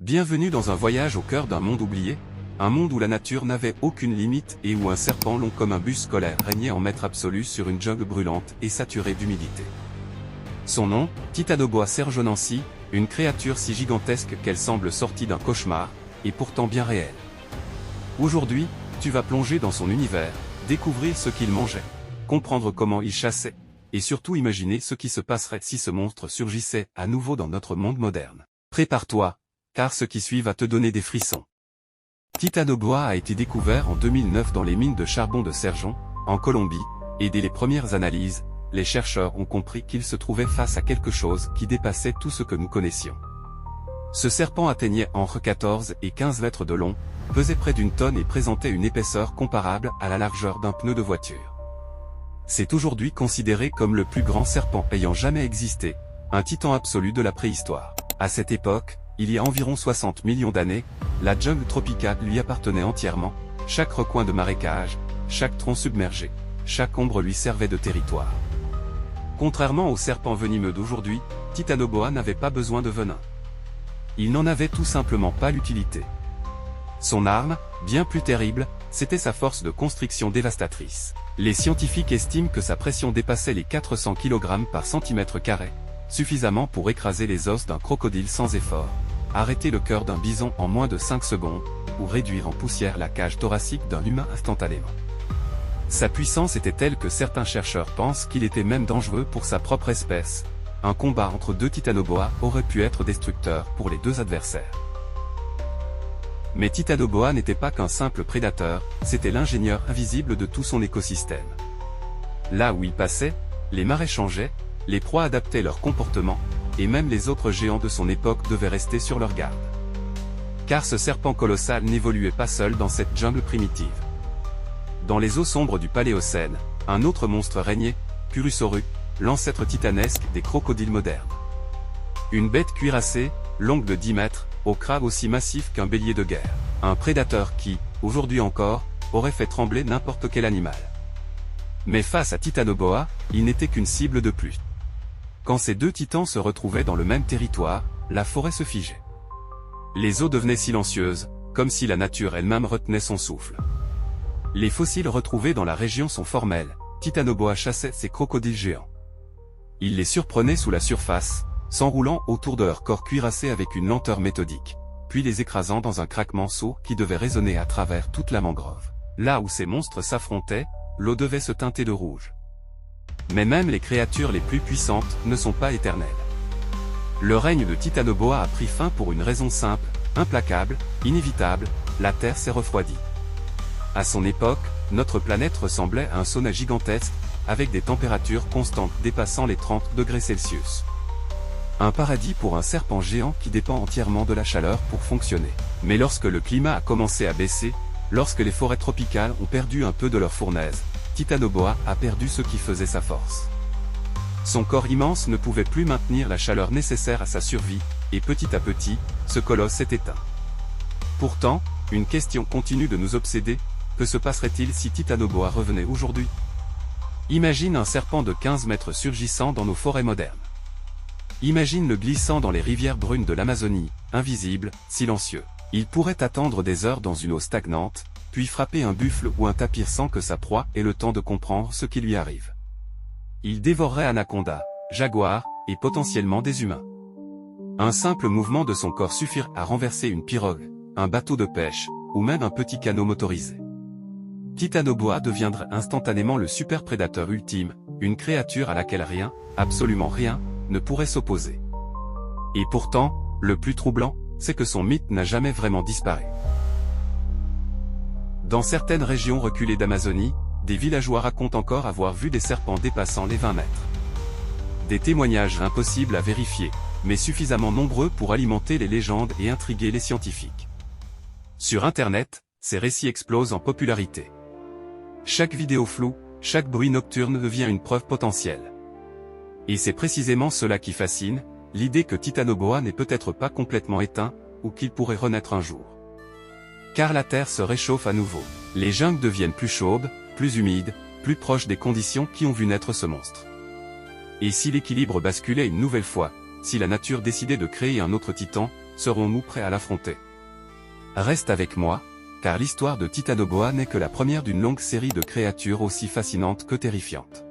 Bienvenue dans un voyage au cœur d'un monde oublié, un monde où la nature n'avait aucune limite et où un serpent long comme un bus scolaire régnait en maître absolu sur une jungle brûlante et saturée d'humidité. Son nom, Titanoboa serjonensis, une créature si gigantesque qu'elle semble sortie d'un cauchemar, et pourtant bien réelle. Aujourd'hui, tu vas plonger dans son univers, découvrir ce qu'il mangeait, comprendre comment il chassait, et surtout imaginer ce qui se passerait si ce monstre surgissait à nouveau dans notre monde moderne. Prépare-toi, car ce qui suit va te donner des frissons. Titanoboa a été découvert en 2009 dans les mines de charbon de Serjon, en Colombie, et dès les premières analyses, les chercheurs ont compris qu'ils se trouvaient face à quelque chose qui dépassait tout ce que nous connaissions. Ce serpent atteignait entre 14 et 15 mètres de long, pesait près d'une tonne et présentait une épaisseur comparable à la largeur d'un pneu de voiture. C'est aujourd'hui considéré comme le plus grand serpent ayant jamais existé, un titan absolu de la préhistoire. À cette époque, il y a environ 60 millions d'années, la jungle tropicale lui appartenait entièrement, chaque recoin de marécage, chaque tronc submergé, chaque ombre lui servait de territoire. Contrairement aux serpents venimeux d'aujourd'hui, Titanoboa n'avait pas besoin de venin. Il n'en avait tout simplement pas l'utilité. Son arme, bien plus terrible, c'était sa force de constriction dévastatrice. Les scientifiques estiment que sa pression dépassait les 400 kg par centimètre carré, suffisamment pour écraser les os d'un crocodile sans effort, arrêter le cœur d'un bison en moins de 5 secondes, ou réduire en poussière la cage thoracique d'un humain instantanément. Sa puissance était telle que certains chercheurs pensent qu'il était même dangereux pour sa propre espèce. Un combat entre deux Titanoboa aurait pu être destructeur pour les deux adversaires. Mais Titanoboa n'était pas qu'un simple prédateur, c'était l'ingénieur invisible de tout son écosystème. Là où il passait, les marées changeaient, les proies adaptaient leur comportement, et même les autres géants de son époque devaient rester sur leur garde. Car ce serpent colossal n'évoluait pas seul dans cette jungle primitive. Dans les eaux sombres du Paléocène, un autre monstre régnait, Purusorus, l'ancêtre titanesque des crocodiles modernes. Une bête cuirassée, longue de 10 mètres, au crâne aussi massif qu'un bélier de guerre. Un prédateur qui, aujourd'hui encore, aurait fait trembler n'importe quel animal. Mais face à Titanoboa, il n'était qu'une cible de plus. Quand ces deux titans se retrouvaient dans le même territoire, la forêt se figeait. Les eaux devenaient silencieuses, comme si la nature elle-même retenait son souffle. Les fossiles retrouvés dans la région sont formels, Titanoboa chassait ces crocodiles géants. Il les surprenait sous la surface, s'enroulant autour de leur corps cuirassé avec une lenteur méthodique, puis les écrasant dans un craquement sourd qui devait résonner à travers toute la mangrove. Là où ces monstres s'affrontaient, l'eau devait se teinter de rouge. Mais même les créatures les plus puissantes ne sont pas éternelles. Le règne de Titanoboa a pris fin pour une raison simple, implacable, inévitable, la Terre s'est refroidie. À son époque, notre planète ressemblait à un sauna gigantesque, avec des températures constantes dépassant les 30 degrés Celsius. Un paradis pour un serpent géant qui dépend entièrement de la chaleur pour fonctionner. Mais lorsque le climat a commencé à baisser, lorsque les forêts tropicales ont perdu un peu de leur fournaise, Titanoboa a perdu ce qui faisait sa force. Son corps immense ne pouvait plus maintenir la chaleur nécessaire à sa survie, et petit à petit, ce colosse s'est éteint. Pourtant, une question continue de nous obséder, que se passerait-il si Titanoboa revenait aujourd'hui? Imagine un serpent de 15 mètres surgissant dans nos forêts modernes. Imagine-le glissant dans les rivières brunes de l'Amazonie, invisible, silencieux. Il pourrait attendre des heures dans une eau stagnante, puis frapper un buffle ou un tapir sans que sa proie ait le temps de comprendre ce qui lui arrive. Il dévorerait anacondas, jaguars, et potentiellement des humains. Un simple mouvement de son corps suffirait à renverser une pirogue, un bateau de pêche, ou même un petit canot motorisé. Titanoboa deviendrait instantanément le super prédateur ultime, une créature à laquelle rien, absolument rien, ne pourrait s'opposer. Et pourtant, le plus troublant, c'est que son mythe n'a jamais vraiment disparu. Dans certaines régions reculées d'Amazonie, des villageois racontent encore avoir vu des serpents dépassant les 20 mètres. Des témoignages impossibles à vérifier, mais suffisamment nombreux pour alimenter les légendes et intriguer les scientifiques. Sur Internet, ces récits explosent en popularité. Chaque vidéo floue, chaque bruit nocturne devient une preuve potentielle. Et c'est précisément cela qui fascine, l'idée que Titanoboa n'est peut-être pas complètement éteint, ou qu'il pourrait renaître un jour. Car la Terre se réchauffe à nouveau. Les jungles deviennent plus chaudes, plus humides, plus proches des conditions qui ont vu naître ce monstre. Et si l'équilibre basculait une nouvelle fois, si la nature décidait de créer un autre titan, Serons-nous prêts à l'affronter? Reste avec moi, car l'histoire de Titanoboa n'est que la première d'une longue série de créatures aussi fascinantes que terrifiantes.